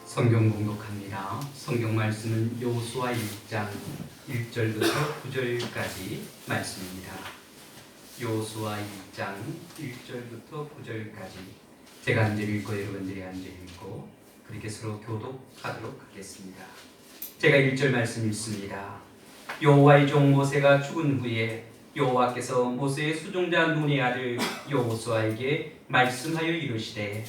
성경 공독합니다. 성경 말씀은 여호수아 1장 1절부터 9절까지 말씀입니다. 여호수아 1장 1절부터 9절까지 제가 앉아 읽고 여러분들이 앉아 읽고 그렇게 서로 교독하도록 하겠습니다. 제가 1절 말씀 읽습니다. 여호와의 종 모세가 죽은 후에 여호와께서 모세의 수종자 눈의 아들 여호수아에게 말씀하여 이르시되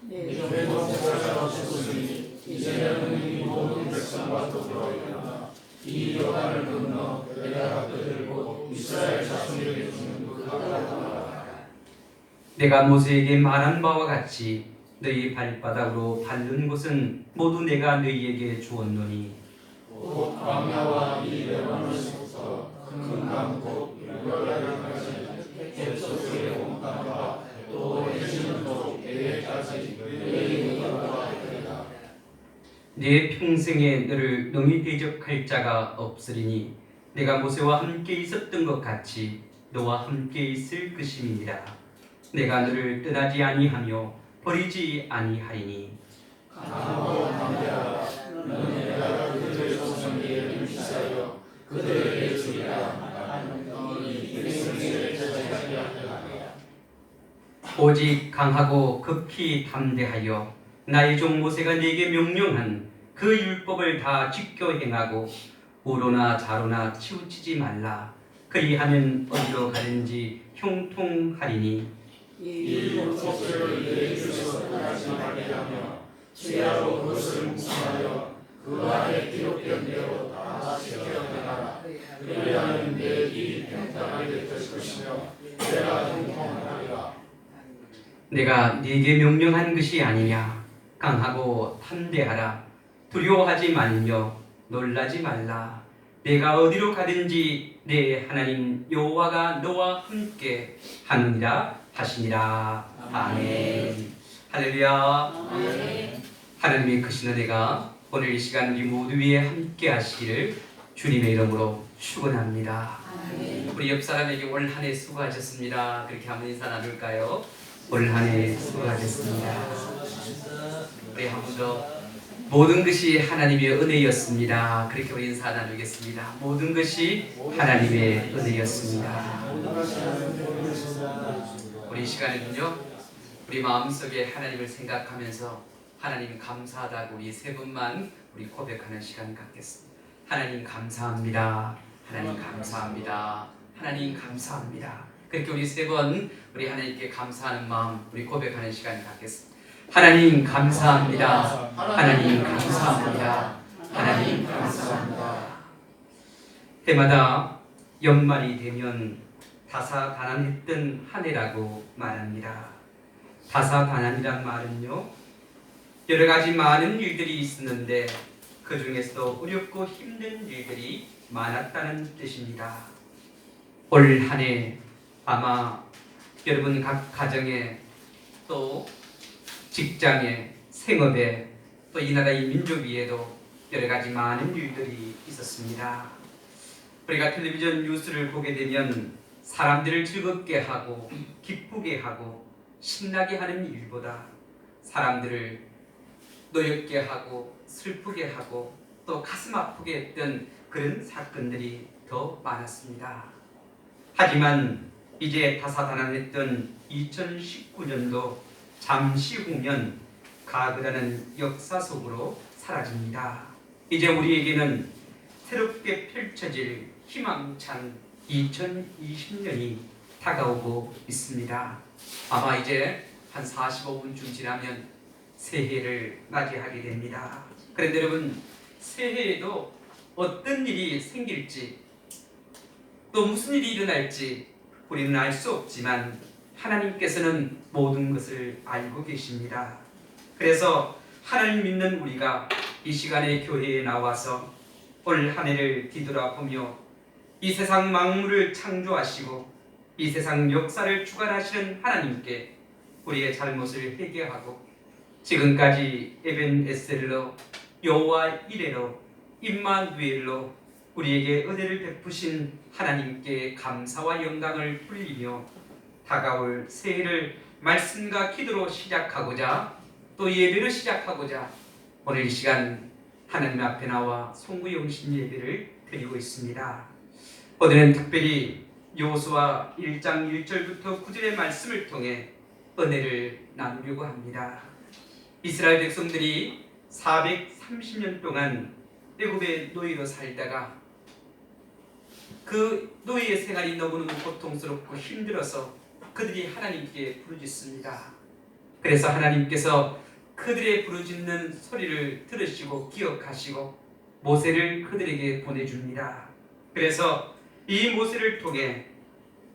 내 동사가 죽으니 이제는 이 모든 백성과 더불어 일어나 이 요단을 건너 내가 그들고 이스라엘 자손에게 주는 그 땅으로 나아가라. 내가 모세에게 말한 바와 같이 너희 발바닥으로 밟는 곳은 모두 내가 너희에게 주었노니 곧 광야와 이 레바논 숲부터 큰 나무고 열라리까지 햇소수의 온 땅과 또 해지는 쪽 에까지 너희 무덤과 되리라. 내 평생에 너를 능히 대적할 자가 없으리니 내가 모세와 함께 있었던 것 같이 너와 함께 있을 것임이니라. 내가 너를 떠나지 아니하며 버리지 아니하리니 강하고 담대하라. 너는 내가 그들의 조상에게 맹세하여 그들에게 주리라. 너희 백성에게 제사하게 하리라. 오직 강하고 극히 담대하여 나의 종 모세가 네게 명령한 그 율법을 다 지켜 행하고 우로나 좌로나 치우치지 말라. 그리하면 어디로 가든지 형통하리니 이 율법을 내 주에서 떠나지 말게 하며 주야로 그것을 묵상하여 그 안에 기록된 대로 다 지켜 행하라. 그리하면 내 일이 평탄하게 될 것이며 내가 형통하리라. 내가 네게 명령한 것이 아니냐. 강하고 담대하라. 두려워하지 말며 놀라지 말라. 내가 어디로 가든지 내 하나님 여호와가 너와 함께 하느니라 하시니라. 아멘. 할렐루야. 하나님의 크신 은혜가 오늘 이 시간 우리 모두 위에 함께 하시기를 주님의 이름으로 축원합니다. 우리 옆 사람에게 올 한 해 수고하셨습니다. 그렇게 한번 인사 나눌까요? 올 한 해 수고하셨습니다. 우리 한 번 더 모든 것이 하나님의 은혜였습니다. 그렇게 우리 인사 나누겠습니다. 모든 것이 하나님의 은혜였습니다. 우리 이 시간에는요, 우리 마음속에 하나님을 생각하면서 하나님 감사하다고 우리 세 분만 우리 고백하는 시간 갖겠습니다. 하나님 감사합니다. 하나님 감사합니다. 하나님 감사합니다. 그렇게 우리 세 번 우리 하나님께 감사하는 마음 우리 고백하는 시간 갖겠습니다. 하나님 감사합니다. 하나님 감사합니다. 하나님 감사합니다. 해마다 연말이 되면 다사다난했던 한 해라고 말합니다. 다사다난이란 말은요, 여러 가지 많은 일들이 있었는데 그 중에서도 어렵고 힘든 일들이 많았다는 뜻입니다. 올 한 해 아마 여러분 각 가정에 또 직장에 생업에 또 이 나라 이 민족 위에도 여러 가지 많은 일들이 있었습니다. 우리가 텔레비전 뉴스를 보게 되면 사람들을 즐겁게 하고 기쁘게 하고 신나게 하는 일보다 사람들을 노엽게 하고 슬프게 하고 또 가슴 아프게 했던 그런 사건들이 더 많았습니다. 하지만 이제 다사다난했던 2019년도 잠시 후면 가그라는 역사 속으로 사라집니다. 이제 우리에게는 새롭게 펼쳐질 희망찬 2020년이 다가오고 있습니다. 아마 이제 한 45분쯤 지나면 새해를 맞이하게 됩니다. 그런데 여러분, 새해에도 어떤 일이 생길지 또 무슨 일이 일어날지 우리는 알 수 없지만 하나님께서는 모든 것을 알고 계십니다. 그래서 하나님 믿는 우리가 이 시간에 교회에 나와서 올 한 해를 뒤돌아보며 이 세상 만물을 창조하시고 이 세상 역사를 주관하시는 하나님께 우리의 잘못을 회개하고 지금까지 에벤에셀로 여호와 이레로 임마누엘로 우리에게 은혜를 베푸신 하나님께 감사와 영광을 돌리며 다가올 새해를 말씀과 기도로 시작하고자 또 예배로 시작하고자 오늘 이 시간 하나님 앞에 나와 송구영신 예배를 드리고 있습니다. 오늘은 특별히 여호수아 1장 1절부터 9절의 말씀을 통해 은혜를 나누려고 합니다. 이스라엘 백성들이 430년 동안 애굽의 노예로 살다가 그 노예의 생활이 너무너무 고통스럽고 힘들어서 그들이 하나님께 부르짖습니다. 그래서 하나님께서 그들의 부르짖는 소리를 들으시고 기억하시고 모세를 그들에게 보내줍니다. 그래서 이 모세를 통해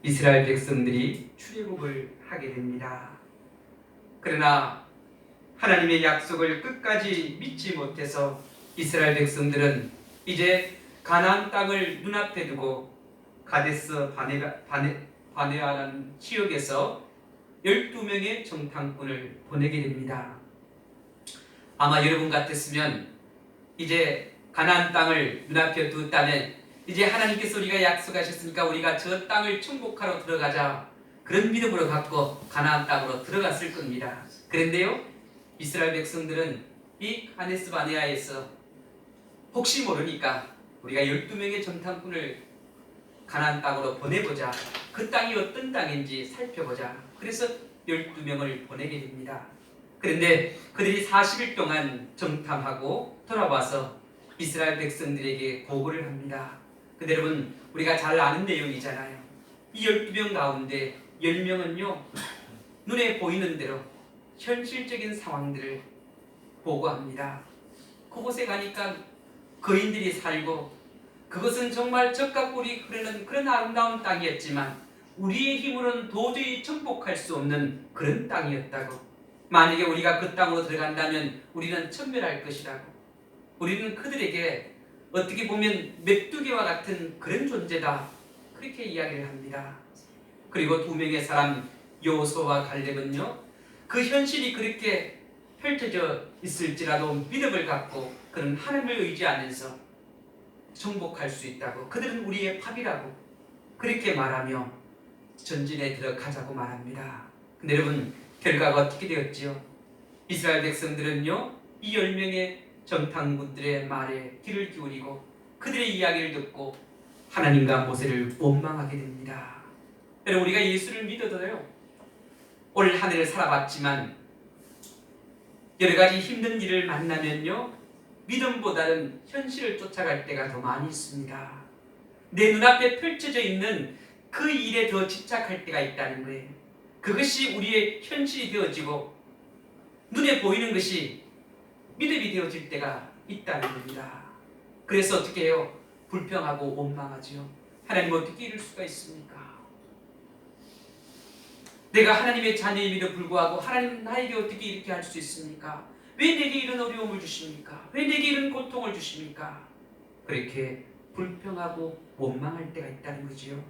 이스라엘 백성들이 출애굽을 하게 됩니다. 그러나 하나님의 약속을 끝까지 믿지 못해서 이스라엘 백성들은 이제 가나안 땅을 눈앞에 두고 가데스 바네아라는 지역에서 12명의 정탐꾼을 보내게 됩니다. 아마 여러분 같았으면 이제 가나안 땅을 눈앞에 두었다면 이제 하나님께서 우리가 약속하셨으니까 우리가 저 땅을 정복하러 들어가자, 그런 믿음으로 갖고 가나안 땅으로 들어갔을 겁니다. 그런데요, 이스라엘 백성들은 이 가데스 바네아에서 혹시 모르니까 우리가 12명의 정탐꾼을 가나안 땅으로 보내보자, 그 땅이 어떤 땅인지 살펴보자, 그래서 12명을 보내게 됩니다. 그런데 그들이 40일 동안 정탐하고 돌아와서 이스라엘 백성들에게 보고를 합니다. 근데 여러분, 우리가 잘 아는 내용이잖아요. 이 12명 가운데 10명은요 눈에 보이는 대로 현실적인 상황들을 보고합니다. 그곳에 가니까 거인들이 살고 그것은 정말 젖과 꿀이 흐르는 그런 아름다운 땅이었지만 우리의 힘으로는 도저히 정복할 수 없는 그런 땅이었다고, 만약에 우리가 그 땅으로 들어간다면 우리는 천멸할 것이라고, 우리는 그들에게 어떻게 보면 메뚜기와 같은 그런 존재다, 그렇게 이야기를 합니다. 그리고 두 명의 사람 여호수아와 갈렙은요 그 현실이 그렇게 펼쳐져 있을지라도 믿음을 갖고 그는 하나님을 의지하면서 정복할 수 있다고, 그들은 우리의 밥이라고 그렇게 말하며 전진에 들어가자고 말합니다. 근데 여러분, 결과가 어떻게 되었지요? 이스라엘 백성들은요 이 10명의 정탐꾼들의 말에 귀를 기울이고 그들의 이야기를 듣고 하나님과 모세를 원망하게 됩니다. 여러분, 우리가 예수를 믿어도요 올 한 해를 살아봤지만 여러 가지 힘든 일을 만나면요 믿음보다는 현실을 쫓아갈 때가 더 많이 있습니다. 내 눈앞에 펼쳐져 있는 그 일에 더 집착할 때가 있다는 거예요. 그것이 우리의 현실이 되어지고 눈에 보이는 것이 믿음이 되어질 때가 있다는 겁니다. 그래서 어떻게 해요? 불평하고 원망하지요. 하나님 어떻게 이럴 수가 있습니까? 내가 하나님의 자녀임에도 불구하고 하나님 나에게 어떻게 이렇게 할 수 있습니까? 왜 내게 이런 어려움을 주십니까? 왜 내게 이런 고통을 주십니까? 그렇게 불평하고 원망할 때가 있다는 거지요.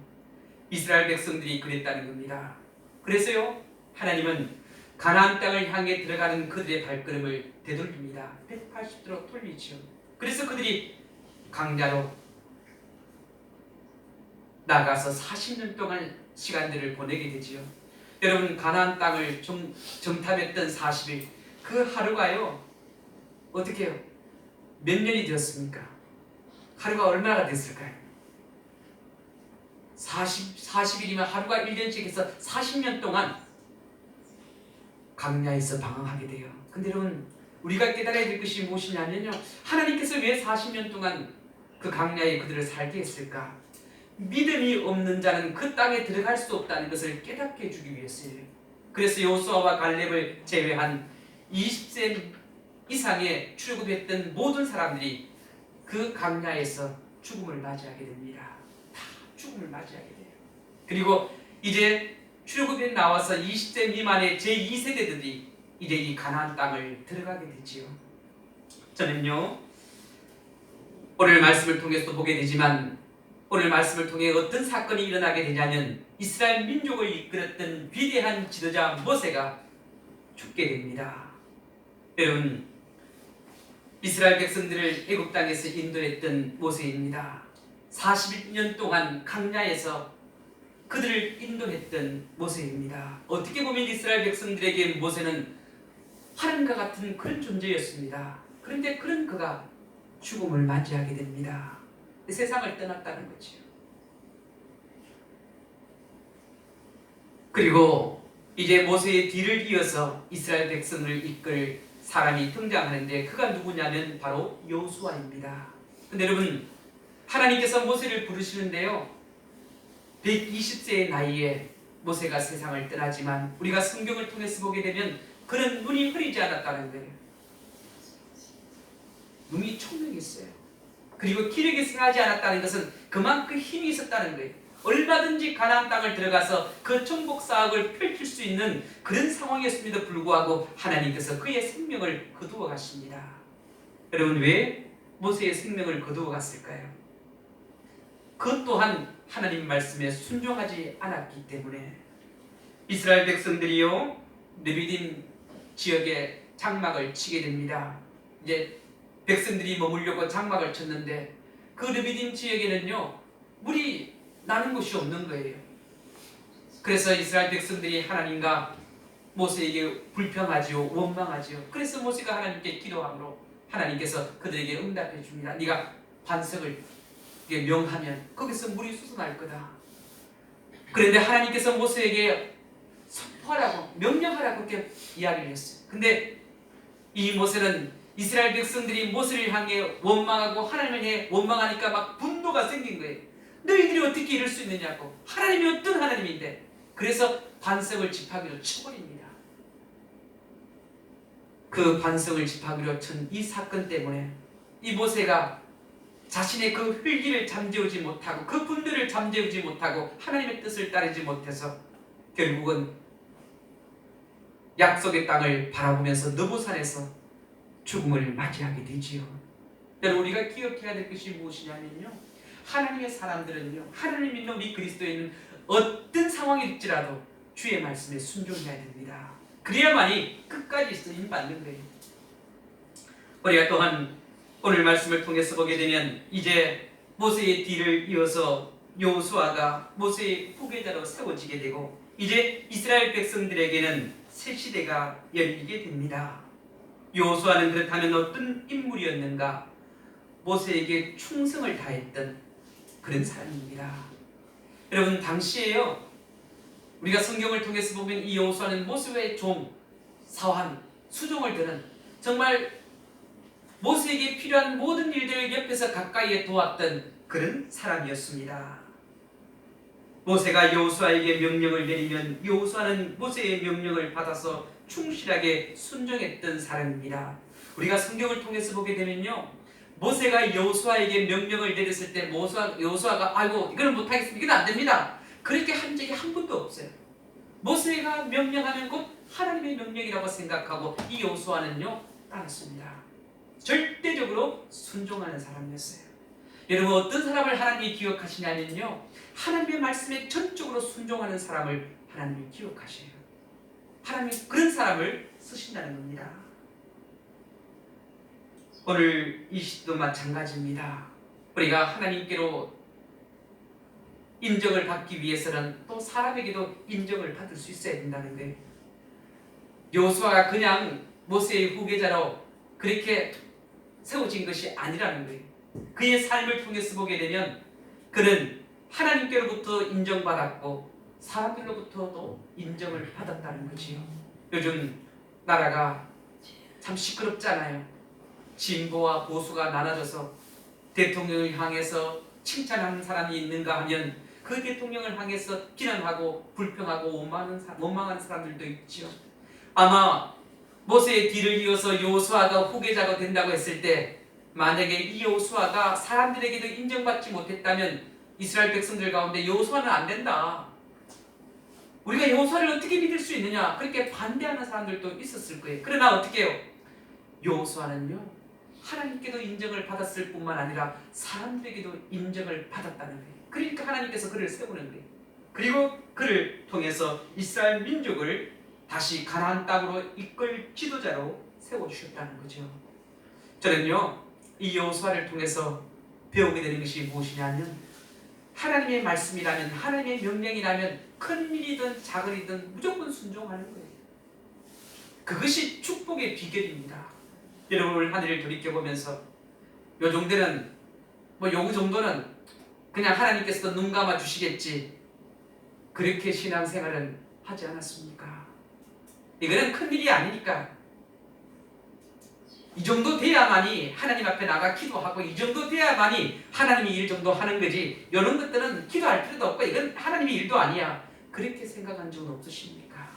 이스라엘 백성들이 그랬다는 겁니다. 그래서요 하나님은 가나안 땅을 향해 들어가는 그들의 발걸음을 되돌립니다. 180도로 돌리죠. 그래서 그들이 강야로 나가서 40년 동안 시간들을 보내게 되지요. 여러분, 가나안 땅을 정탐했던 40일, 그 하루가요 어떻게 해요? 몇 년이 되었습니까? 하루가 얼마나 됐을까요? 40일이면 하루가 1년씩 해서 40년 동안 강야에서 방황하게 돼요. 근데 여러분, 우리가 깨달아야 될 것이 무엇이냐면요, 하나님께서 왜 40년 동안 그 강야에 그들을 살게 했을까? 믿음이 없는 자는 그 땅에 들어갈 수 없다는 것을 깨닫게 해주기 위해서예요. 그래서 여호수아와 갈렙을 제외한 20세 이상의 출애굽했던 모든 사람들이 그 강야에서 죽음을 맞이하게 됩니다. 다 죽음을 맞이하게 돼요. 그리고 이제 출애굽에 나와서 20세 미만의 제2세대들이 이제 이 가나안 땅을 들어가게 되지요. 저는요 오늘 말씀을 통해서 보게 되지만, 오늘 말씀을 통해 어떤 사건이 일어나게 되냐면 이스라엘 민족을 이끌었던 위대한 지도자 모세가 죽게 됩니다. 여러분, 이스라엘 백성들을 애굽 땅에서 인도했던 모세입니다. 40년 동안 강야에서 그들을 인도했던 모세입니다. 어떻게 보면 이스라엘 백성들에게 모세는 하나님과 같은 그런 존재였습니다. 그런데 그런 그가 죽음을 맞이하게 됩니다. 세상을 떠났다는 거죠. 그리고 이제 모세의 뒤를 이어서 이스라엘 백성을 이끌 사람이 등장하는데 그가 누구냐면 바로 여호수아입니다. 근데 여러분, 하나님께서 모세를 부르시는데요, 120세의 나이에 모세가 세상을 떠나지만 우리가 성경을 통해서 보게 되면 그는 눈이 흐리지 않았다는 거예요. 눈이 총명했어요. 그리고 기력이 상하지 않았다는 것은 그만큼 힘이 있었다는 거예요. 얼마든지 가나안 땅을 들어가서 그 정복 사업을 펼칠 수 있는 그런 상황이었음에도 불구하고 하나님께서 그의 생명을 거두어 가십니다. 여러분, 왜 모세의 생명을 거두어 갔을까요? 그것 또한 하나님 말씀에 순종하지 않았기 때문에. 이스라엘 백성들이요, 느비딤 지역에 장막을 치게 됩니다. 이제 백성들이 머물려고 장막을 쳤는데 그 느비딤 지역에는요, 물이 나는 곳이 없는 거예요. 그래서 이스라엘 백성들이 하나님과 모세에게 불평하지요, 원망하지요. 그래서 모세가 하나님께 기도함으로 하나님께서 그들에게 응답해 줍니다. 네가 반석을 명하면 거기서 물이 솟아날 거다. 그런데 하나님께서 모세에게 선포하라고, 명령하라고 그렇게 이야기를 했어요. 근데 이 모세는 이스라엘 백성들이 모세를 향해 원망하고 하나님을 향해 원망하니까 막 분노가 생긴 거예요. 너희들이 어떻게 이럴 수 있느냐고. 하나님이 어떤 하나님인데. 그래서 반석을 지팡이로 쳐버립니다. 그 반석을 지팡이로 친 이 사건 때문에 이 모세가 자신의 그 흙기를 잠재우지 못하고 그 분노를 잠재우지 못하고 하나님의 뜻을 따르지 못해서 결국은 약속의 땅을 바라보면서 느보산에서 죽음을 맞이하게 되지요. 여러분, 우리가 기억해야 될 것이 무엇이냐면요, 하나님의 사람들은요, 하나님 믿는 우리 그리스도인은 어떤 상황일지라도 주의 말씀에 순종해야 됩니다. 그래야만이 끝까지 쓰임받는 거예요. 우리가 또한 오늘 말씀을 통해서 보게 되면 이제 모세의 뒤를 이어서 여호수아가 모세의 후계자로 세워지게 되고 이제 이스라엘 백성들에게는 새 시대가 열리게 됩니다. 여호수아는 그렇다면 어떤 인물이었는가? 모세에게 충성을 다했던 그런 사람입니다. 여러분, 당시에요, 우리가 성경을 통해서 보면 이 여호수아는 모세의 종, 사환, 수종을 드는 정말 모세에게 필요한 모든 일들을 옆에서 가까이에 도왔던 그런 사람이었습니다. 모세가 여호수아에게 명령을 내리면 여호수아는 모세의 명령을 받아서 충실하게 순종했던 사람입니다. 우리가 성경을 통해서 보게 되면요, 모세가 여호수아에게 명령을 내렸을 때 여호수아가 아이고 이거는 못하겠습니다, 이건 안 됩니다, 그렇게 한 적이 한 번도 없어요. 모세가 명령하면 곧 하나님의 명령이라고 생각하고 이 여호수아는요 따랐습니다. 절대적으로 순종하는 사람이었어요. 여러분, 어떤 사람을 하나님이 기억하시냐면요, 하나님의 말씀에 전적으로 순종하는 사람을 하나님이 기억하셔요. 하나님이 그런 사람을 쓰신다는 겁니다. 오늘 이 시도 마찬가지입니다. 우리가 하나님께로 인정을 받기 위해서는 또 사람에게도 인정을 받을 수 있어야 된다는 거예요. 여호수아가 그냥 모세의 후계자로 그렇게 세워진 것이 아니라는 거예요. 그의 삶을 통해서 보게 되면 그는 하나님께로부터 인정받았고 사람들로부터도 인정을 받았다는 거지요. 요즘 나라가 참 시끄럽잖아요. 진보와 보수가 나눠져서 대통령을 향해서 칭찬하는 사람이 있는가 하면 그 대통령을 향해서 비난하고 불평하고 원망하는 사람들도 있죠. 아마 모세의 뒤를 이어서 여호수아가 후계자가 된다고 했을 때 만약에 이 여호수아가 사람들에게도 인정받지 못했다면 이스라엘 백성들 가운데 여호수아는 안 된다, 우리가 여호수아를 어떻게 믿을 수 있느냐, 그렇게 반대하는 사람들도 있었을 거예요. 그러나 어떻게 해요? 여호수아는요 하나님께도 인정을 받았을 뿐만 아니라 사람들에게도 인정을 받았다는 거예요. 그러니까 하나님께서 그를 세우는 거예요. 그리고 그를 통해서 이스라엘 민족을 다시 가나안 땅으로 이끌 지도자로 세워주셨다는 거죠. 저는요 이 여호수아를 통해서 배우게 되는 것이 무엇이냐면, 하나님의 말씀이라면, 하나님의 명령이라면 큰 일이든 작은 일이든 무조건 순종하는 거예요. 그것이 축복의 비결입니다. 여러분 하늘을 돌이켜보면서 요 정도는 요 정도는 그냥 하나님께서도 눈 감아 주시겠지, 그렇게 신앙생활은 하지 않았습니까? 이거는 큰일이 아니니까 이 정도 돼야만이 하나님 앞에 나가 기도하고, 이 정도 돼야만이 하나님이 일 정도 하는 거지, 이런 것들은 기도할 필요도 없고 이건 하나님의 일도 아니야, 그렇게 생각한 적은 없으십니까?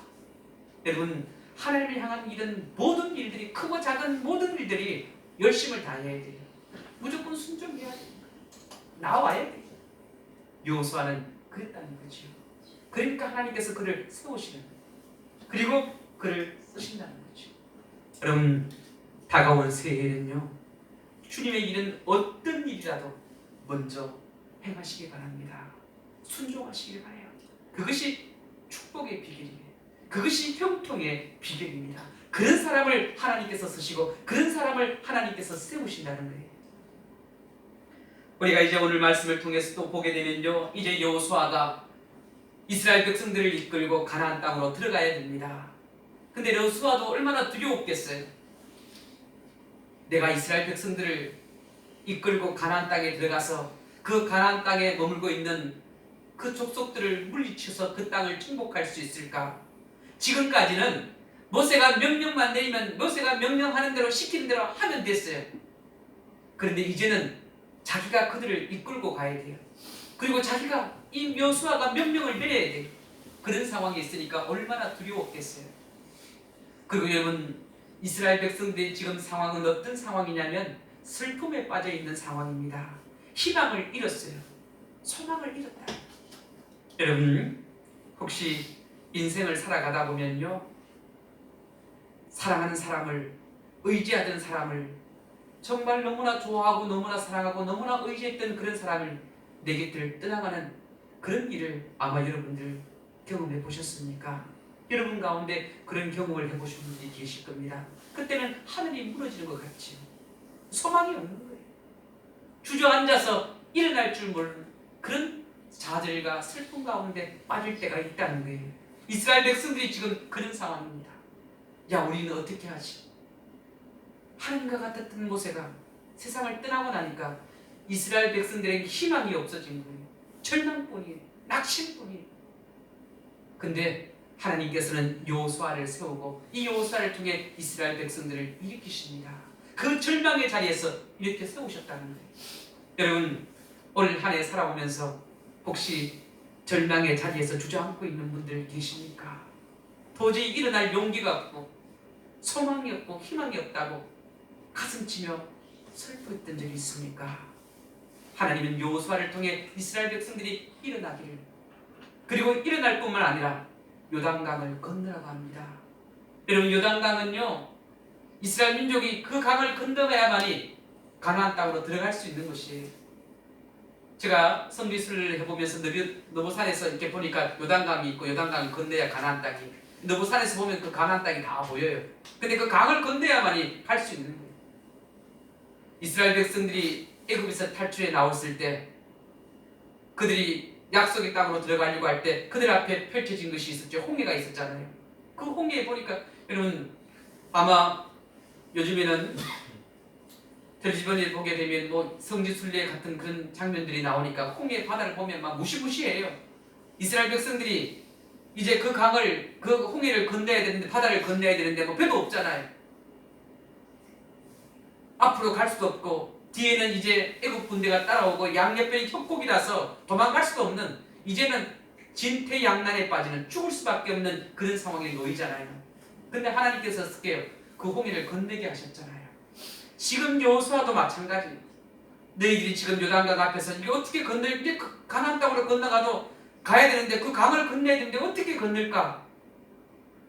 여러분, 하나님을 향한 일은 모든 일들이, 크고 작은 모든 일들이 열심을 다해야 돼요. 무조건 순종해야 돼요. 나와야 돼요. 여호수아는 그랬다는 거죠. 그러니까 하나님께서 그를 세우시는 거예요. 그리고 그를 쓰신다는 거죠. 여러분, 다가온 새해에는요, 주님의 일은 어떤 일이라도 먼저 행하시기 바랍니다. 순종하시길 바라요. 그것이 축복의 비결이에요. 그것이 형통의 비결입니다. 그런 사람을 하나님께서 쓰시고 그런 사람을 하나님께서 세우신다는 거예요. 우리가 이제 오늘 말씀을 통해서 또 보게 되면요, 이제 여호수아가 이스라엘 백성들을 이끌고 가나안 땅으로 들어가야 됩니다. 근데 여호수아도 얼마나 두려웠겠어요. 내가 이스라엘 백성들을 이끌고 가나안 땅에 들어가서 그 가나안 땅에 머물고 있는 그 족속들을 물리쳐서 그 땅을 정복할 수 있을까? 지금까지는 모세가 명령만 내리면 모세가 명령하는 대로 시키는 대로 하면 됐어요. 그런데 이제는 자기가 그들을 이끌고 가야 돼요. 그리고 자기가 이 여호수아가 명령을 내려야 돼요. 그런 상황이 있으니까 얼마나 두려웠겠어요. 그리고 여러분, 이스라엘 백성들의 지금 상황은 어떤 상황이냐면 슬픔에 빠져 있는 상황입니다. 희망을 잃었어요. 소망을 잃었다. 여러분, 혹시 인생을 살아가다 보면요, 사랑하는 사람을, 의지하던 사람을, 정말 너무나 좋아하고 너무나 사랑하고 너무나 의지했던 그런 사람을 내 곁을 떠나가는 그런 일을 아마 여러분들 경험해 보셨습니까? 여러분 가운데 그런 경험을 해보신 분들이 계실 겁니다. 그때는 하늘이 무너지는 것 같지요. 소망이 없는 거예요. 주저앉아서 일어날 줄 모르는 그런 좌절과 슬픔 가운데 빠질 때가 있다는 거예요. 이스라엘 백성들이 지금 그런 상황입니다. 야, 우리는 어떻게 하지? 하나님과 같았던 모세가 세상을 떠나고 나니까 이스라엘 백성들에게 희망이 없어진 거예요. 절망뿐이에요. 낙심뿐이에요. 근데 하나님께서는 여호수아를 세우고 이 여호수아를 통해 이스라엘 백성들을 일으키십니다. 그 절망의 자리에서 이렇게 세우셨다는 거예요. 여러분, 오늘 한 해 살아오면서 혹시 절망의 자리에서 주저앉고 있는 분들 계십니까? 도저히 일어날 용기가 없고 소망이 없고 희망이 없다고 가슴치며 슬퍼했던 적이 있습니까? 하나님은 여호수아를 통해 이스라엘 백성들이 일어나기를, 그리고 일어날 뿐만 아니라 요단강을 건너라고 합니다. 여러분, 요단강은요, 이스라엘 민족이 그 강을 건너가야만이 가나안 땅으로 들어갈 수 있는 것이에요. 제가 성지순례를 해보면서 너보산에서 이렇게 보니까 요단강이 있고 요단강을 건너야 가나안 땅이, 너보산에서 보면 그 가나안 땅이 다 보여요. 근데 그 강을 건너야만이 갈 수 있는 거예요. 이스라엘 백성들이 애굽에서 탈출해 나왔을 때 그들이 약속의 땅으로 들어가려고 할 때 그들 앞에 펼쳐진 것이 있었죠. 홍해가 있었잖아요. 그 홍해에 보니까 여러분, 아마 요즘에는 텔레비전에 보게 되면 뭐 성지순례 같은 그런 장면들이 나오니까 홍해 바다를 보면 막 무시무시해요. 이스라엘 백성들이 이제 그 강을, 그 홍해를 건너야 되는데, 바다를 건너야 되는데 뭐 배도 없잖아요. 앞으로 갈 수도 없고 뒤에는 이제 애국 군대가 따라오고 양옆에 협곡이라서 도망갈 수도 없는, 이제는 진퇴양난에 빠지는, 죽을 수밖에 없는 그런 상황에 놓이잖아요. 근데 하나님께서 그 홍해를 건너게 하셨잖아요. 지금 여호수아도 마찬가지예요. 너희들이 지금 요단강 앞에서 이게 어떻게 건널, 이제 그 가나안 땅으로 건너가도 가야 되는데 그 강을 건너야 되는데 어떻게 건널까?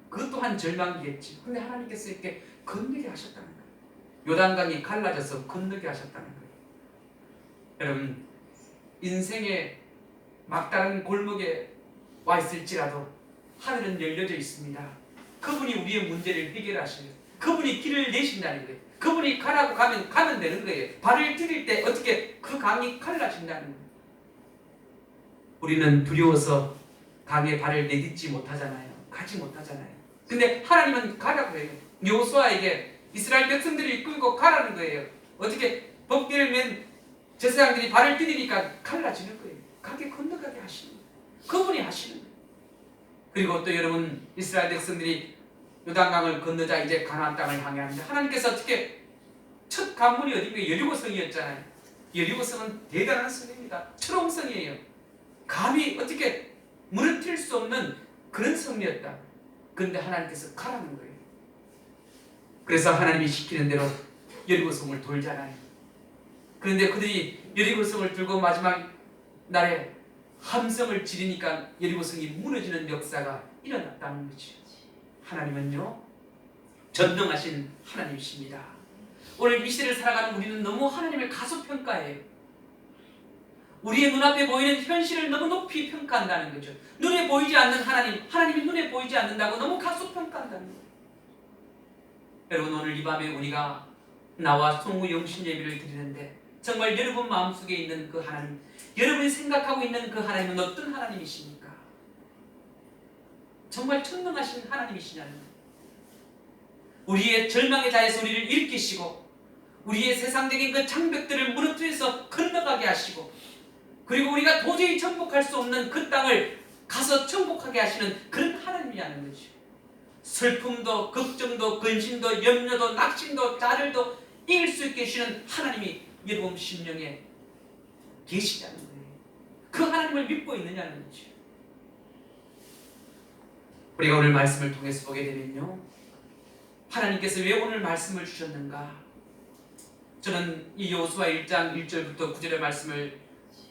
그것 또한 절망이겠지. 근데 하나님께서 이렇게 건너게 하셨다는 거예요. 요단강이 갈라져서 건너게 하셨다는 거예요. 여러분, 인생의 막다른 골목에 와 있을지라도 하늘은 열려져 있습니다. 그분이 우리의 문제를 해결하시는, 그분이 길을 내신다는 거예요. 그분이 가라고 가면 되는 거예요. 발을 디딜 때 어떻게 그 강이 갈라진다는 거예요. 우리는 두려워서 강에 발을 내딛지 못하잖아요. 가지 못하잖아요. 근데 하나님은 가라고 해요. 여호수아에게 이스라엘 백성들이 끌고 가라는 거예요. 어떻게 법궤를 맨 제사장들이 발을 디디니까 갈라지는 거예요. 가게 건너가게 하시는 거예요. 그분이 하시는 거예요. 그리고 또 여러분, 이스라엘 백성들이 요단강을 건너자 이제 가나안 땅을 향해 합니다. 하나님께서 어떻게 첫 관문이 어디입니까? 여리고성이었잖아요. 여리고성은 대단한 성입니다. 철옹성이에요. 감히 어떻게 무너뜨릴 수 없는 그런 성이었다. 그런데 하나님께서 가라는 거예요. 그래서 하나님이 시키는 대로 여리고성을 돌잖아요. 그런데 그들이 여리고성을 들고 마지막 날에 함성을 지르니까 여리고성이 무너지는 역사가 일어났다는 거죠. 하나님은요, 전능하신 하나님이십니다. 오늘 이 시대를 살아가는 우리는 너무 하나님을 가소평가해요. 우리의 눈앞에 보이는 현실을 너무 높이 평가한다는 거죠. 눈에 보이지 않는 하나님이 눈에 보이지 않는다고 너무 가소평가한다는 거예요. 여러분, 오늘 이 밤에 우리가 나와 송구 영신 예배를 드리는데 정말 여러분 마음속에 있는 그 하나님, 여러분이 생각하고 있는 그 하나님은 어떤 하나님이십니까? 정말 천능하신 하나님이시냐는 거예요. 우리의 절망의 자에서 우리를 일으키시고 우리의 세상적인 그 장벽들을 무너뜨려서 건너가게 하시고 그리고 우리가 도저히 정복할 수 없는 그 땅을 가서 정복하게 하시는 그런 하나님이라는 거죠. 슬픔도 걱정도 근심도 염려도 낙심도 좌절도 이길 수 있게 해주시는 하나님이 여러분 심령에 계시다는 거예요. 그 하나님을 믿고 있느냐는 거죠. 우리가 오늘 말씀을 통해서 보게 되면요, 하나님께서 왜 오늘 말씀을 주셨는가? 저는 이 여호수아 1장 1절부터 9절의 말씀을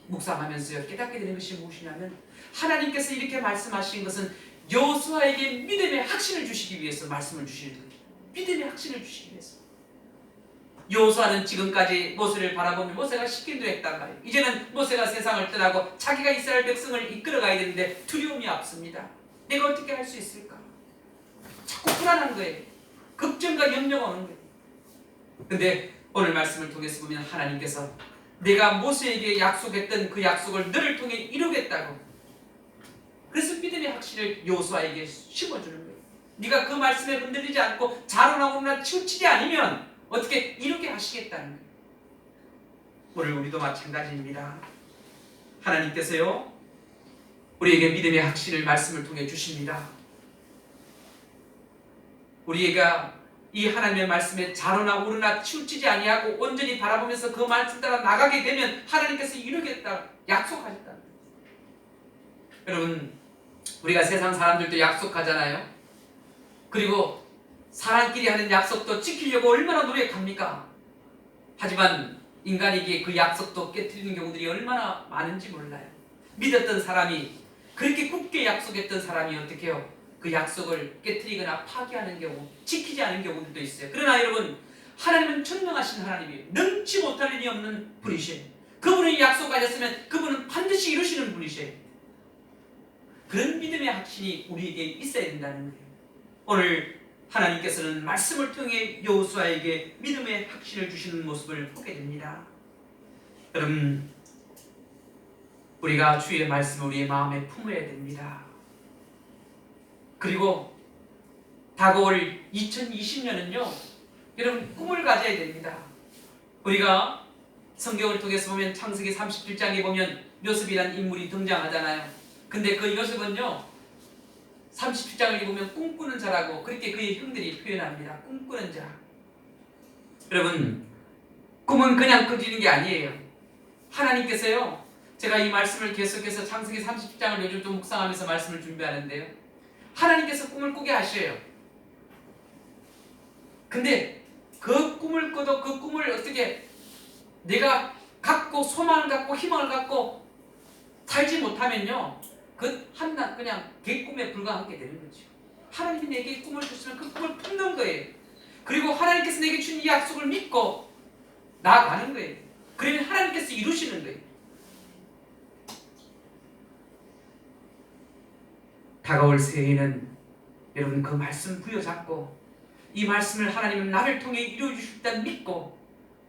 묵상하면서 깨닫게 되는 것이 무엇이냐면, 하나님께서 이렇게 말씀하신 것은 여호수아에게 믿음의 확신을 주시기 위해서 말씀을 주시는 거예요. 믿음의 확신을 주시기 위해서. 여호수아는 지금까지 모세를 바라보며 모세가 시킨 대로 했단 말이에요. 이제는 모세가 세상을 떠나고 자기가 이스라엘 백성을 이끌어가야 되는데 두려움이 앞섭니다. 내가 어떻게 할 수 있을까? 자꾸 불안한 거예요. 걱정과 염려가 오는 거예요. 근데 오늘 말씀을 통해서 보면 하나님께서 내가 모세에게 약속했던 그 약속을 너를 통해 이루겠다고, 그래서 믿음의 확신을 여호수아에게 심어주는 거예요. 네가 그 말씀에 흔들리지 않고 자로나오나 치우치지 않으면 어떻게 이루게 하시겠다는 거예요. 오늘 우리도 마찬가지입니다. 하나님께서요, 우리에게 믿음의 확신을 말씀을 통해 주십니다. 우리가 이 하나님의 말씀에 자로나 오르나 치우치지 아니하고 온전히 바라보면서 그 말씀 따라 나가게 되면 하나님께서 이루겠다 약속하셨다. 여러분, 우리가 세상 사람들도 약속하잖아요. 그리고 사람끼리 하는 약속도 지키려고 얼마나 노력합니까? 하지만 인간에게 그 약속도 깨트리는 경우들이 얼마나 많은지 몰라요. 믿었던 사람이, 그렇게 굳게 약속했던 사람이 어떻게 해요? 그 약속을 깨트리거나 파기하는 경우, 지키지 않은 경우들도 있어요. 그러나 여러분, 하나님은 천명하신 하나님이에요. 능치 못할 일이 없는 분이세요. 그분이 약속하셨으면 그분은 반드시 이루시는 분이세요. 그런 믿음의 확신이 우리에게 있어야 된다는 거예요. 오늘 하나님께서는 말씀을 통해 여호수아에게 믿음의 확신을 주시는 모습을 보게 됩니다. 여러분, 우리가 주의 말씀을 우리의 마음에 품어야 됩니다. 그리고 다가올 2020년은요, 여러분 꿈을 가져야 됩니다. 우리가 성경을 통해서 보면 창세기 37장에 보면 요셉이라는 인물이 등장하잖아요. 근데 그 요셉은요, 37장을 보면 꿈꾸는 자라고 그렇게 그의 형들이 표현합니다. 꿈꾸는 자. 여러분, 꿈은 그냥 꿔지는 게 아니에요. 하나님께서요, 제가 이 말씀을 계속해서 창세기 30장을 요즘 좀 묵상하면서 말씀을 준비하는데요, 하나님께서 꿈을 꾸게 하셔요. 근데 그 꿈을 꿔도 그 꿈을 어떻게 내가 갖고 소망을 갖고 희망을 갖고 살지 못하면요, 그 한낱 그냥 개꿈에 불과하게 되는 거죠. 하나님이 내게 꿈을 주시면 그 꿈을 품는 거예요. 그리고 하나님께서 내게 준 이 약속을 믿고 나아가는 거예요. 그러면 하나님께서 이루시는 거예요. 다가올 새해에는 여러분 그 말씀 부여잡고 이 말씀을 하나님은 나를 통해 이루어주실 때 믿고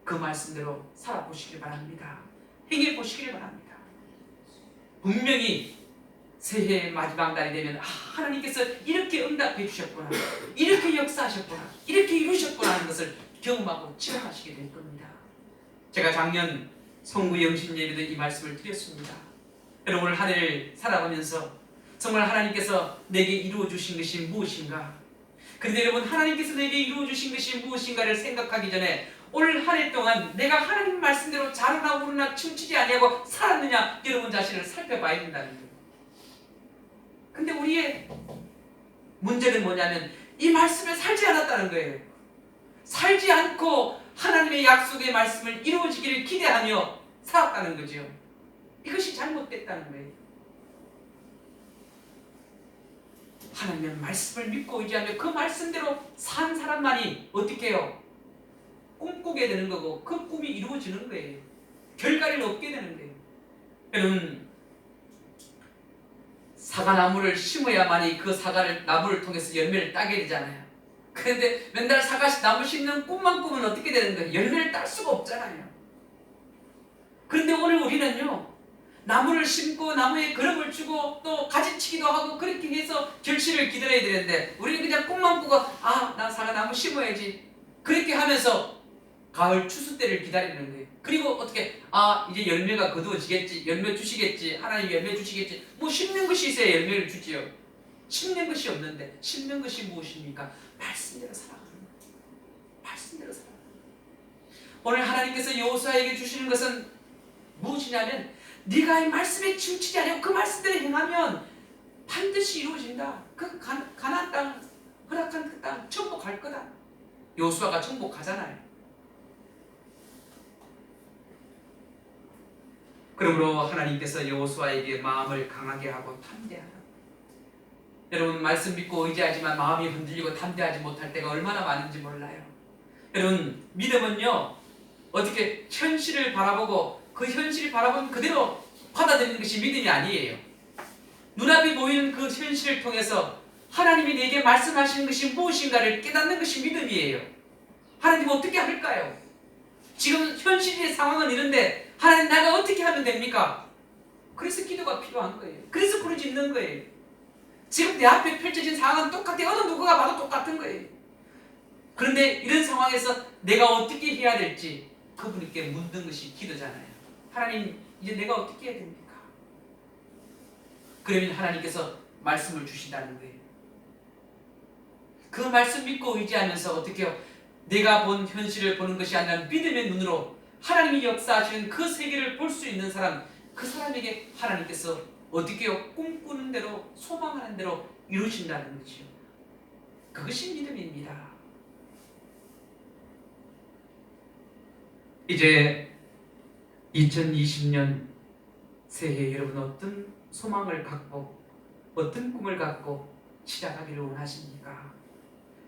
그 말씀대로 살아보시길 바랍니다. 행해 보시길 바랍니다. 분명히 새해 마지막 날이 되면 하나님께서 이렇게 응답해 주셨구나, 이렇게 역사하셨구나, 이렇게 이루셨구나 하는 것을 경험하고 체험하시게 될 겁니다. 제가 작년 성부 영신 예배도 이 말씀을 드렸습니다. 여러분 오늘 한 해를 살아가면서 정말 하나님께서 내게 이루어 주신 것이 무엇인가? 그런데 여러분 하나님께서 내게 이루어 주신 것이 무엇인가를 생각하기 전에 오늘 한 해 동안 내가 하나님 말씀대로 자르나 오르나 춤추지 아니하고 살았느냐 여러분 자신을 살펴봐야 된다는 거예요. 근데 우리의 문제는 뭐냐면 이 말씀을 살지 않았다는 거예요. 살지 않고 하나님의 약속의 말씀을 이루어지기를 기대하며 살았다는 거죠. 이것이 잘못됐다는 거예요. 하나님의 말씀을 믿고 의지하며 그 말씀대로 산 사람만이 어떻게 해요? 꿈꾸게 되는 거고 그 꿈이 이루어지는 거예요. 결과를 얻게 되는 거예요. 여러분 사과나무를 심어야만이 그 사과나무를 통해서 열매를 따게 되잖아요. 그런데 맨날 사과나무 심는 꿈만 꾸면 어떻게 되는 거예요? 열매를 딸 수가 없잖아요. 그런데 오늘 우리는요, 나무를 심고 나무에 거름을 주고 또 가지치기도 하고 그렇게 해서 결실을 기다려야 되는데 우리는 그냥 꿈만 꾸고 난 사과나무 심어야지 그렇게 하면서 가을 추수 때를 기다리는 거예요. 그리고 어떻게 이제 열매가 거두어지겠지, 열매 주시겠지, 하나님 열매 주시겠지, 뭐 심는 것이 있어야 열매를 주지요. 심는 것이 없는데 심는 것이 무엇입니까? 말씀대로 살아가는 거예요. 말씀대로 살아가는 거예요. 오늘 하나님께서 여호수아에게 주시는 것은 무엇이냐면 네가 이 말씀에 치우치지 않고 그 말씀대로 행하면 반드시 이루어진다. 그 가나안 땅, 허락한 그 땅 정복할 거다. 여호수아가 정복하잖아요. 그러므로 하나님께서 여호수아에게 마음을 강하게 하고 담대하라. 여러분 말씀 믿고 의지하지만 마음이 흔들리고 담대하지 못할 때가 얼마나 많은지 몰라요. 여러분 믿음은요 어떻게 현실을 바라보고 그 현실을 바라보면 그대로 받아들이는 것이 믿음이 아니에요. 눈앞에 보이는 그 현실을 통해서 하나님이 내게 말씀하시는 것이 무엇인가를 깨닫는 것이 믿음이에요. 하나님 어떻게 할까요? 지금 현실의 상황은 이런데 하나님 내가 어떻게 하면 됩니까? 그래서 기도가 필요한 거예요. 그래서 부르짖는 거예요. 지금 내 앞에 펼쳐진 상황은 똑같아요. 어느 누구가 봐도 똑같은 거예요. 그런데 이런 상황에서 내가 어떻게 해야 될지 그분께 묻는 것이 기도잖아요. 하나님 이제 내가 어떻게 해야 됩니까? 그러면 하나님께서 말씀을 주신다는 거예요. 그 말씀 믿고 의지하면서 어떻게 해요? 내가 본 현실을 보는 것이 아니라 믿음의 눈으로 하나님이 역사하시는 그 세계를 볼 수 있는 사람, 그 사람에게 하나님께서 어떻게 해요? 꿈꾸는 대로 소망하는 대로 이루신다는 거죠. 그것이 믿음입니다. 이제 2020년 새해 여러분 어떤 소망을 갖고 어떤 꿈을 갖고 시작하기를 원하십니까?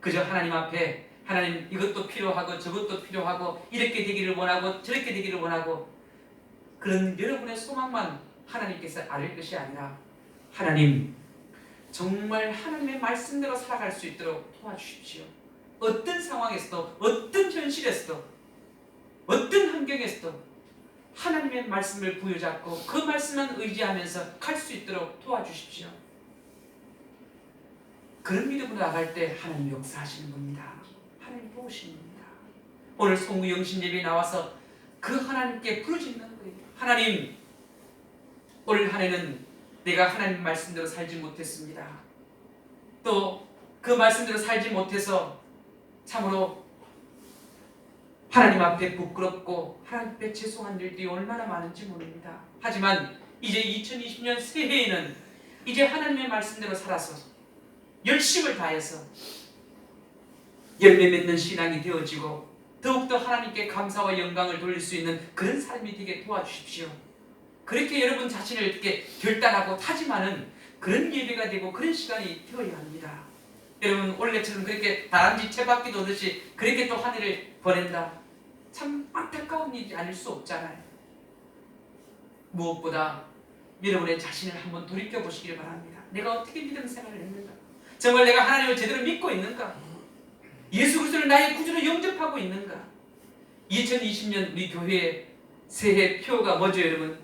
그저 하나님 앞에 하나님 이것도 필요하고 저것도 필요하고 이렇게 되기를 원하고 저렇게 되기를 원하고 그런 여러분의 소망만 하나님께서 아릴 것이 아니라 하나님 정말 하나님의 말씀대로 살아갈 수 있도록 도와주십시오. 어떤 상황에서도 어떤 현실에서도 어떤 환경에서도 하나님의 말씀을 부여잡고 그 말씀만 의지하면서 갈 수 있도록 도와주십시오. 그런 믿음으로 나갈 때 하나님 역사하시는 겁니다. 하나님 도우시는 겁니다. 오늘 성부 영신 예배에 나와서 그 하나님께 부르짖는 거예요. 하나님 올 한 해는 내가 하나님 말씀대로 살지 못했습니다. 또 그 말씀대로 살지 못해서 참으로 하나님 앞에 부끄럽고 하나님 앞에 죄송한 일들이 얼마나 많은지 모릅니다. 하지만 이제 2020년 새해에는 이제 하나님의 말씀대로 살아서 열심을 다해서 열매 맺는 신앙이 되어지고 더욱더 하나님께 감사와 영광을 돌릴 수 있는 그런 삶이 되게 도와주십시오. 그렇게 여러분 자신을 이렇게 결단하고 타지만은 그런 예배가 되고 그런 시간이 되어야 합니다. 여러분 원래처럼 그렇게 다람쥐 채바퀴 도듯이 그렇게 또 한 해를 보낸다. 참 안타까운 일이 아닐 수 없잖아요. 무엇보다 여러분의 자신을 한번 돌이켜보시길 바랍니다. 내가 어떻게 믿음 생활을 했는가? 정말 내가 하나님을 제대로 믿고 있는가? 예수 그리스도를 나의 구주로 영접하고 있는가? 2020년 우리 교회의 새해 표가 뭐죠 여러분?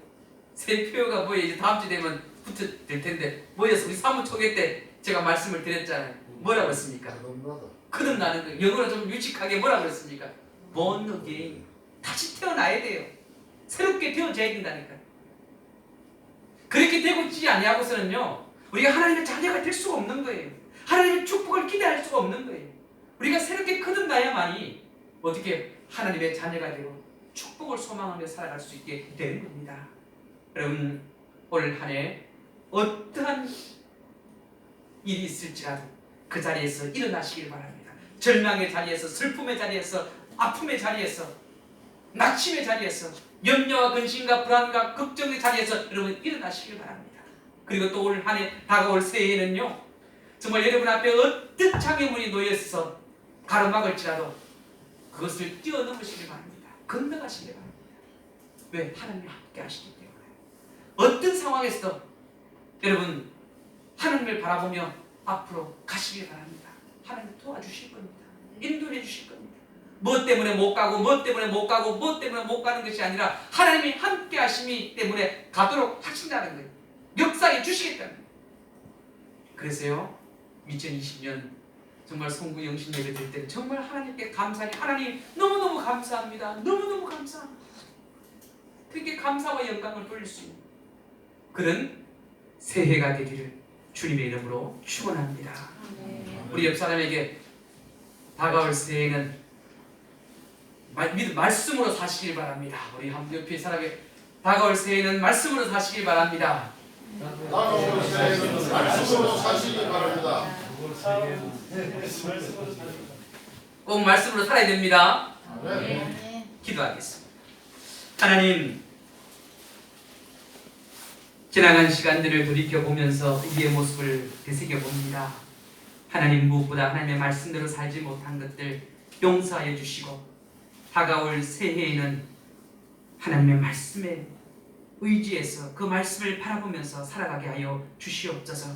새해 표가 뭐예요? 이제 다음 주 되면 붙을 텐데 모여서 우리 사무총회 때 제가 말씀을 드렸잖아요. 뭐라고 했습니까? 거듭나는 거. 영어로 좀 유식하게 뭐라고 했습니까? born again. 다시 태어나야 돼요. 새롭게 되어져야 된다니까. 그렇게 되고 있지 아니하고서는요, 우리가 하나님의 자녀가 될 수가 없는 거예요. 하나님의 축복을 기대할 수가 없는 거예요. 우리가 새롭게 거듭나야만이 어떻게 하나님의 자녀가 되고 축복을 소망하며 살아갈 수 있게 되는 겁니다. 여러분, 올 한 해 어떠한 일이 있을지라도 그 자리에서 일어나시길 바랍니다. 절망의 자리에서, 슬픔의 자리에서, 아픔의 자리에서, 낙심의 자리에서, 염려와 근심과 불안과 걱정의 자리에서 여러분 일어나시길 바랍니다. 그리고 또 올 한 해 다가올 새해에는요, 정말 여러분 앞에 어떤 장애물이 놓여서 가로막을지라도 그것을 뛰어넘으시길 바랍니다. 건너가시길 바랍니다. 왜? 하나님이 함께 하시기 때문에. 어떤 상황에서도 여러분 하나님을 바라보며 앞으로 가시길 바랍니다. 하나님 도와주실 겁니다. 인도해 주실 겁니다. 뭐 때문에 못 가고 뭐 때문에 못 가고 뭐 때문에 못 가는 것이 아니라 하나님이 함께 하심이 때문에 가도록 하신다는 거예요. 역사해 주시겠다는 거예요. 그래서요, 2020년 정말 송구 영신 예배 드릴 때 정말 하나님께 감사하니, 하나님 너무너무 감사합니다. 너무너무 감사합니다. 그렇게 감사와 영광을 돌릴 수 있는 그런 새해가 되기를 주님의 이름으로 축원합니다. 우리 옆 사람에게 다가올 새해는 말씀으로 사시길 바랍니다. 우리 옆에 사람에게 다가올 새해는 말씀으로 사시길 바랍니다. 다가올 새해는 말씀으로 사시기 바랍니다. 꼭 말씀으로 살아야 됩니다. 아멘. 기도하겠습니다. 하나님, 지나간 시간들을 돌이켜보면서 우리의 모습을 되새겨봅니다. 하나님, 무엇보다 하나님의 말씀대로 살지 못한 것들 용서하여 주시고 다가올 새해에는 하나님의 말씀에 의지해서 그 말씀을 바라보면서 살아가게 하여 주시옵소서.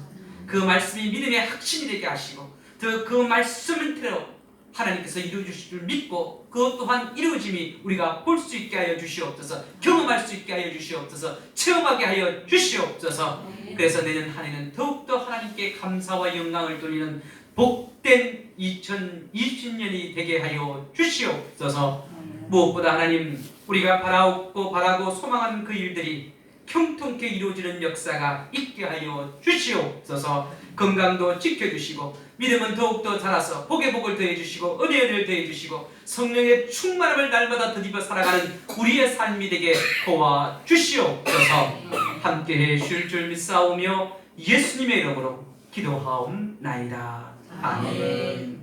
그 말씀이 믿음의 확신이 되게 하시고 그 말씀을 틀어 하나님께서 이루어주실 줄 믿고 그것 또한 이루어짐이 우리가 볼 수 있게 하여 주시옵소서. 경험할 수 있게 하여 주시옵소서. 체험하게 하여 주시옵소서. 그래서 내년 한 해는 더욱더 하나님께 감사와 영광을 돌리는 복된 2020년이 되게 하여 주시옵소서. 무엇보다 하나님, 우리가 바라고 소망하는 그 일들이 형통케 이루어지는 역사가 있게 하여 주시옵소서. 건강도 지켜주시고 믿음은 더욱더 자라서 복의 복을 더해주시고 은혜를 더해주시고 성령의 충만함을 날마다 더디어 살아가는 우리의 삶이 되게 도와주시옵소서. 함께해 주실 줄 믿사오며 예수님의 이름으로 기도하옵나이다. 아멘.